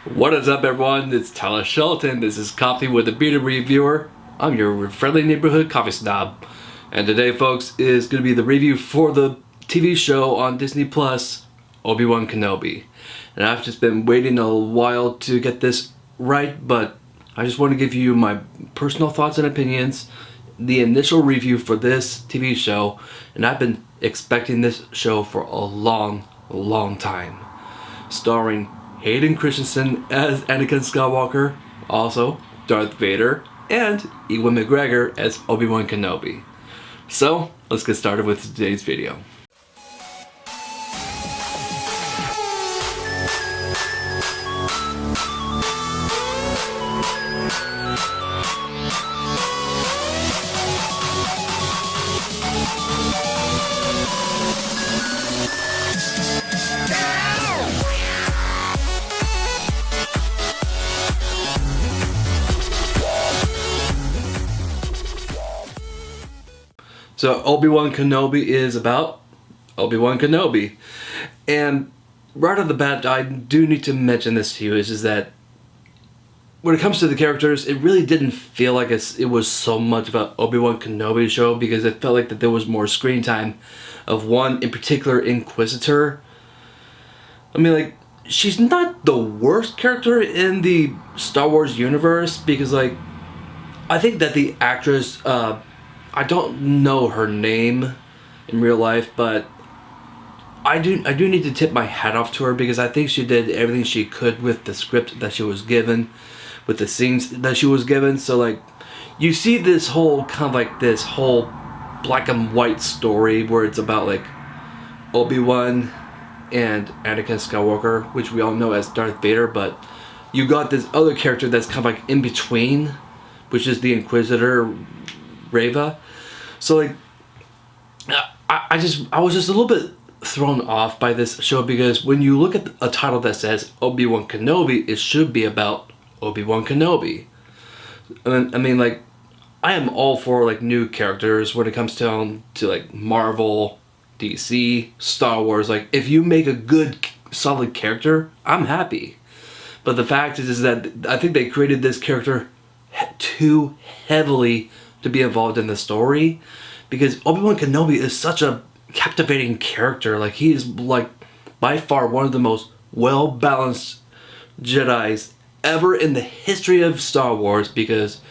What is up, everyone? It's Tyler Shelton. This is Coffee with a Bearded Reviewer. I'm your friendly neighborhood coffee snob. And today, folks, is going to be the review for the TV show on Disney Plus, Obi-Wan Kenobi. And I've just been waiting a while to get this right, but I just want to give you my personal thoughts and opinions, the initial review for this TV show, and I've been expecting this show for a long time. Starring Hayden Christensen as Anakin Skywalker, also Darth Vader, and Ewan McGregor as Obi-Wan Kenobi. So, let's get started with today's video. So Obi-Wan Kenobi is about Obi-Wan Kenobi. And right off the bat, I do need to mention this to you, is that when it comes to the characters, it really didn't feel like it was so much about Obi-Wan Kenobi show, because it felt like that there was more screen time of one in particular Inquisitor. I mean, like, she's not the worst character in the Star Wars universe, because, like, I think that the actress, I don't know her name in real life, but I do need to tip my hat off to her, because I think she did everything she could with the script that she was given, with the scenes that she was given. So, like, you see this whole kind of like this whole black and white story where it's about like Obi-Wan and Anakin Skywalker, which we all know as Darth Vader, but you got this other character that's kind of like in between, which is the Inquisitor Reva. So, like, I was just a little bit thrown off by this show, because when you look at a title that says Obi-Wan Kenobi, it should be about Obi-Wan Kenobi. I mean, like, I am all for like new characters when it comes to like Marvel, DC, Star Wars. Like, if you make a good solid character, I'm happy. But the fact is that I think they created this character too heavily to be involved in the story, because Obi-Wan Kenobi is such a captivating character. Like, he is like by far one of the most well-balanced Jedis ever in the history of Star Wars, because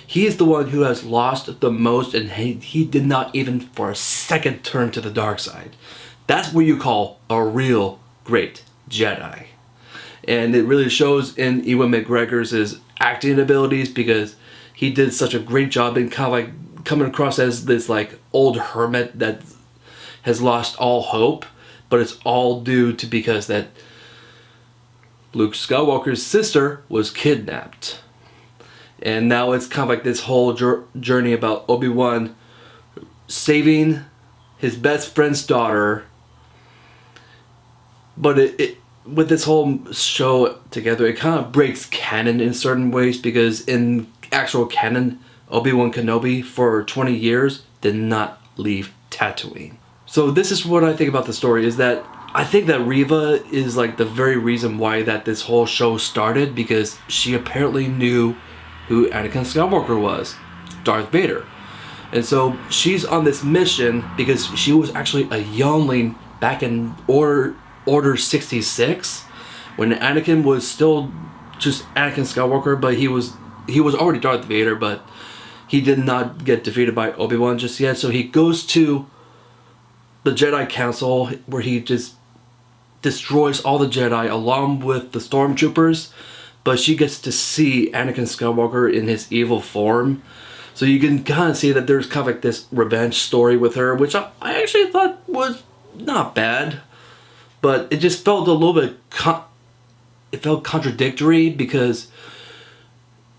he is the one who has lost the most, and he did not even for a second turn to the dark side. That's what you call a real great Jedi. And it really shows in Ewan McGregor's acting abilities, because he did such a great job in kind of like coming across as this like old hermit that has lost all hope, but it's all due to because that Luke Skywalker's sister was kidnapped. And now it's kind of like this whole journey about Obi-Wan saving his best friend's daughter. But with this whole show together, it kind of breaks canon in certain ways, because in actual canon, Obi-Wan Kenobi for 20 years did not leave Tatooine. So this is what I think about the story, is that I think that Reva is like the very reason why that this whole show started, because she apparently knew who Anakin Skywalker was, Darth Vader. And so she's on this mission because she was actually a youngling back in Order 66, when Anakin was still just Anakin Skywalker, but he was already Darth Vader, but he did not get defeated by Obi-Wan just yet. So he goes to the Jedi Council, where he just destroys all the Jedi along with the Stormtroopers, but she gets to see Anakin Skywalker in his evil form. So you can kind of see that there's kind of like this revenge story with her, which I actually thought was not bad, but it just felt a little bit it felt contradictory, because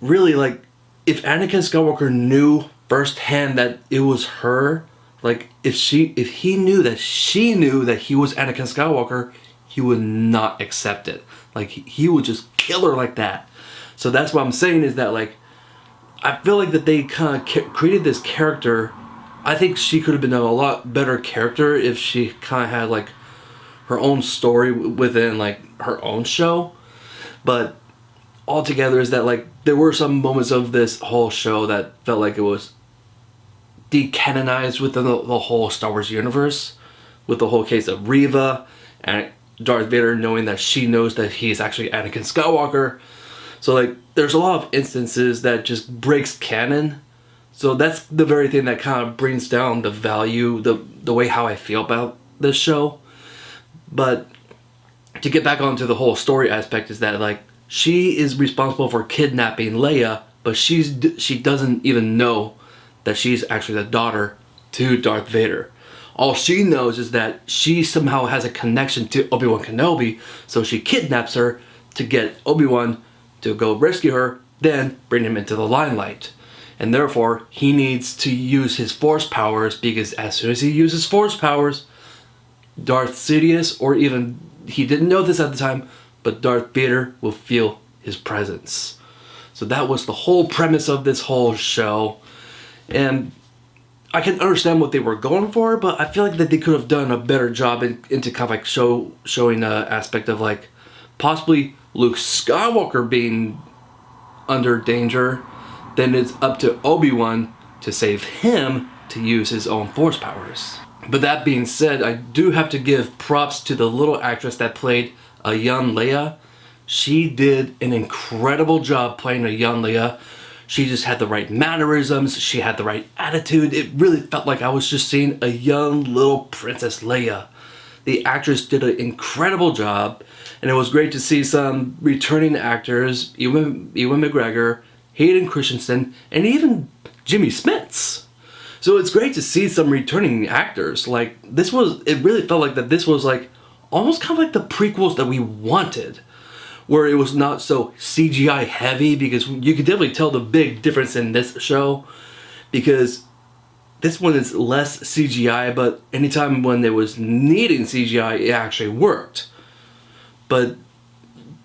really, like, if Anakin Skywalker knew firsthand that it was her, like, if he knew that she knew that he was Anakin Skywalker, he would not accept it. Like, he would just kill her like that. So that's what I'm saying, is that, like, I feel like that they kind of created this character. I think she could have been a lot better character if she kind of had, like, her own story within, like, her own show. But altogether is that like there were some moments of this whole show that felt like it was decanonized within the whole Star Wars universe, with the whole case of Reva and Darth Vader knowing that she knows that he's actually Anakin Skywalker. So like there's a lot of instances that just breaks canon. So that's the very thing that kind of brings down the value, the way how I feel about this show. But to get back onto the whole story aspect is that like she is responsible for kidnapping Leia, but she doesn't even know that she's actually the daughter to Darth Vader. All she knows is that she somehow has a connection to Obi-Wan Kenobi, so she kidnaps her to get Obi-Wan to go rescue her, then bring him into the limelight. And therefore, he needs to use his Force powers, because as soon as he uses Force powers, Darth Sidious, or even, he didn't know this at the time, but Darth Vader will feel his presence. So that was the whole premise of this whole show. And I can understand what they were going for, but I feel like that they could have done a better job into kind of like showing the aspect of like possibly Luke Skywalker being under danger. Then it's up to Obi-Wan to save him to use his own Force powers. But that being said, I do have to give props to the little actress that played a young Leia. She did an incredible job playing a young Leia. She just had the right mannerisms, she had the right attitude. It really felt like I was just seeing a young little Princess Leia. The actress did an incredible job, and it was great to see some returning actors, Ewan McGregor, Hayden Christensen, and even Jimmy Smits. So it's great to see some returning actors. Like it really felt like that this was like almost kind of like the prequels that we wanted, where it was not so CGI heavy, because you could definitely tell the big difference in this show, because this one is less CGI, but anytime when it was needing CGI, it actually worked. But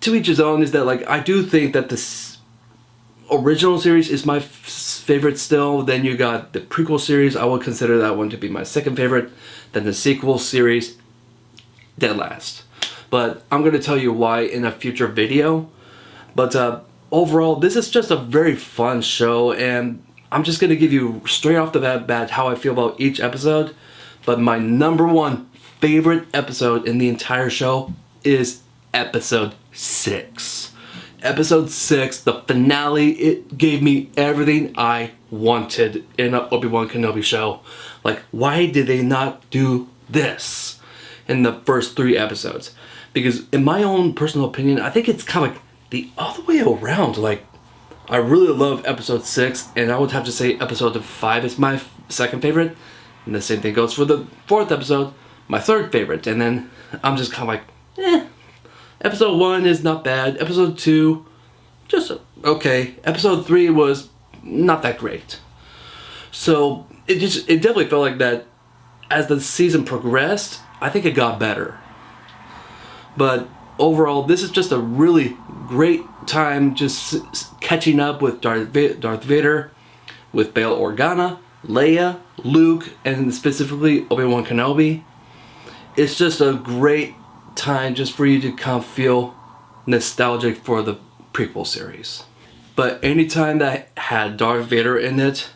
to each his own is that like I do think that this original series is my favorite still. Then you got the prequel series, I would consider that one to be my second favorite. Then the sequel series, dead last. But I'm going to tell you why in a future video. But overall, this is just a very fun show, and I'm just going to give you straight off the bat how I feel about each episode. But my number one favorite episode in the entire show is episode 6. Episode 6, the finale, it gave me everything I wanted in an Obi-Wan Kenobi show. Like, why did they not do this in the first 3 episodes? Because in my own personal opinion, I think it's kind of like the other way around. Like, I really love episode 6, and I would have to say episode 5 is my second favorite. And the same thing goes for the 4th episode, my third favorite. And then I'm just kind of like, Episode 1 is not bad. Episode 2, just okay. Episode 3 was not that great. So it definitely felt like that as the season progressed, I think it got better. But overall, this is just a really great time just catching up with Darth Vader, with Bail Organa, Leia, Luke, and specifically Obi-Wan Kenobi. It's just a great time just for you to kind of feel nostalgic for the prequel series. But anytime that had Darth Vader in it,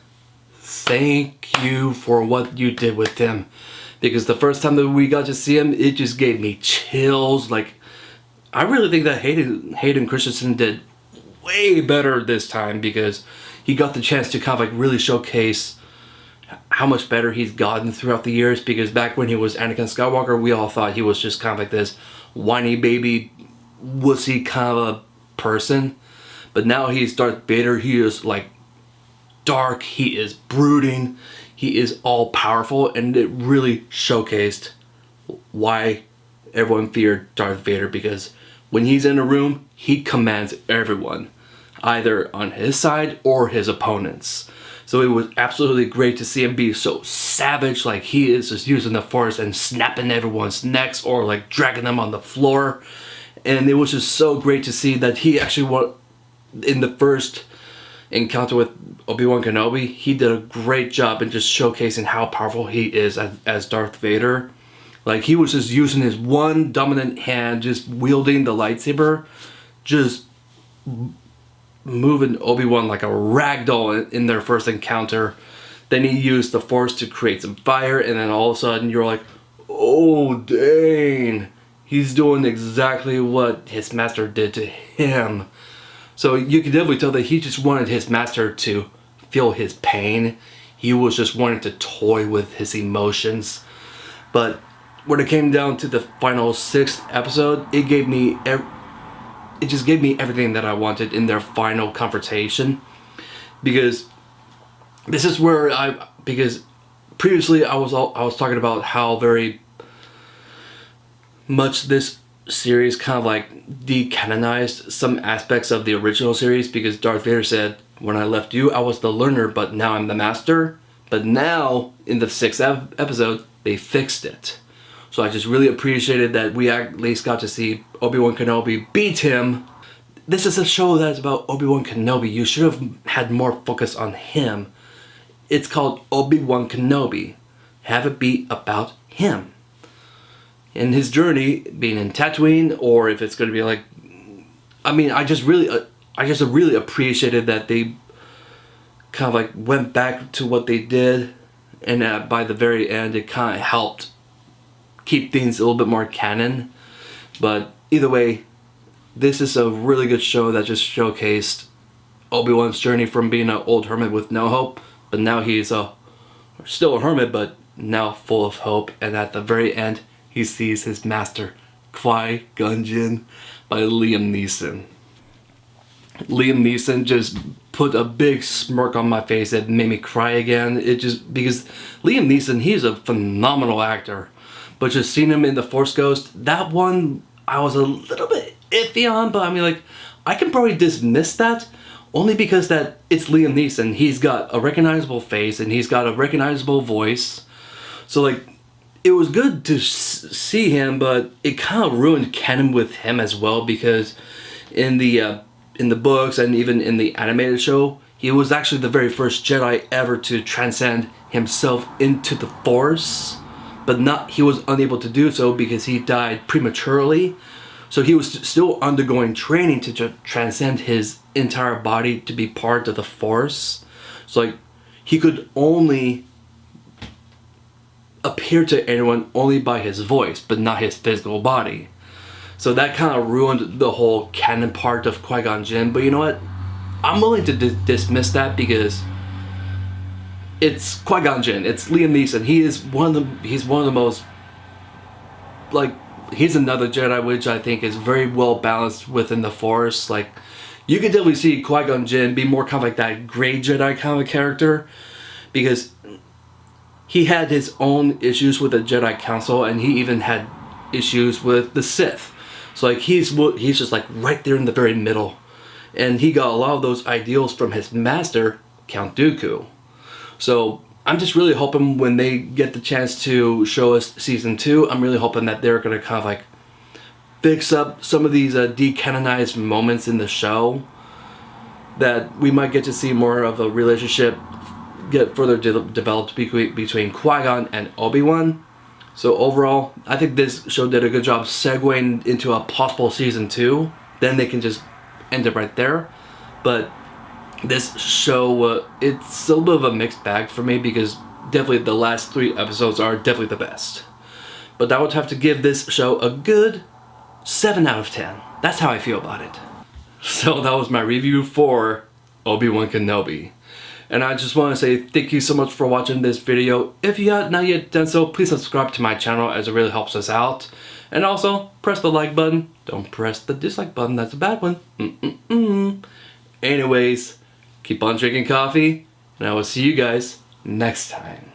thank you for what you did with him. Because the first time that we got to see him, it just gave me chills. Like, I really think that Hayden Christensen did way better this time, because he got the chance to kind of like really showcase how much better he's gotten throughout the years. Because back when he was Anakin Skywalker, we all thought he was just kind of like this whiny baby, wussy kind of a person. But now he's Darth Vader. He is like dark, he is brooding, he is all powerful, and it really showcased why everyone feared Darth Vader. Because when he's in a room, he commands everyone, either on his side or his opponents. So it was absolutely great to see him be so savage, like he is just using the Force and snapping everyone's necks or like dragging them on the floor. And it was just so great to see that he actually won in the first encounter with Obi-Wan Kenobi. He did a great job in just showcasing how powerful he is as Darth Vader. Like, he was just using his one dominant hand, just wielding the lightsaber, just moving Obi-Wan like a ragdoll in their first encounter. Then he used the Force to create some fire, and then all of a sudden you're like, oh dang, he's doing exactly what his master did to him. So you can definitely tell that he just wanted his master to feel his pain. He was just wanting to toy with his emotions. But when it came down to the final 6th episode, it just gave me everything that I wanted in their final confrontation. Because this is where because previously I was talking about how very much this series kind of like decanonized some aspects of the original series, because Darth Vader said, when I left you I was the learner, but now I'm the master. But now in the 6th episode they fixed it. So I just really appreciated that we at least got to see Obi-Wan Kenobi beat him. This is a show that is about Obi-Wan Kenobi. You should have had more focus on him. It's called Obi-Wan Kenobi. Have it be about him and his journey, being in Tatooine, or if it's going to be like, I mean, I just really appreciated that they kind of like went back to what they did, and by the very end it kind of helped keep things a little bit more canon. But either way, this is a really good show that just showcased Obi-Wan's journey from being an old hermit with no hope, but now he's still a hermit, but now full of hope. And at the very end, he sees his master, Qui-Gon Jinn, by Liam Neeson. Liam Neeson just put a big smirk on my face that made me cry again. Because Liam Neeson, he's a phenomenal actor. But just seeing him in The Force Ghost, that one I was a little bit iffy on, but I mean, like, I can probably dismiss that only because that it's Liam Neeson. He's got a recognizable face and he's got a recognizable voice. So like, it was good to see him, but it kind of ruined canon with him as well, because in the books and even in the animated show, he was actually the very first Jedi ever to transcend himself into the Force. But he was unable to do so because he died prematurely. So he was still undergoing training to transcend his entire body to be part of the Force. So like, he could only appear to anyone only by his voice, but not his physical body. So that kind of ruined the whole canon part of Qui-Gon Jinn. But you know what? I'm willing to dismiss that, because it's Qui-Gon Jinn. It's Liam Neeson. He's one of the most, like, he's another Jedi which I think is very well balanced within the Force. Like, you could definitely see Qui-Gon Jinn be more kind of like that gray Jedi kind of character, because he had his own issues with the Jedi Council, and he even had issues with the Sith. So like, he's just like right there in the very middle, and he got a lot of those ideals from his master, Count Dooku. So I'm just really hoping when they get the chance to show us season 2, I'm really hoping that they're going to kind of like fix up some of these decanonized moments in the show, that we might get to see more of a relationship get further developed between Qui-Gon and Obi-Wan. So overall, I think this show did a good job segueing into a possible season 2. Then they can just end it right there. But this show, it's a little bit of a mixed bag for me, because definitely the last 3 episodes are definitely the best. But I would have to give this show a good 7 out of 10. That's how I feel about it. So that was my review for Obi-Wan Kenobi. And I just want to say thank you so much for watching this video. If you have not yet done so, please subscribe to my channel, as it really helps us out. And also, press the like button. Don't press the dislike button, that's a bad one. Anyways, keep on drinking coffee, and I will see you guys next time.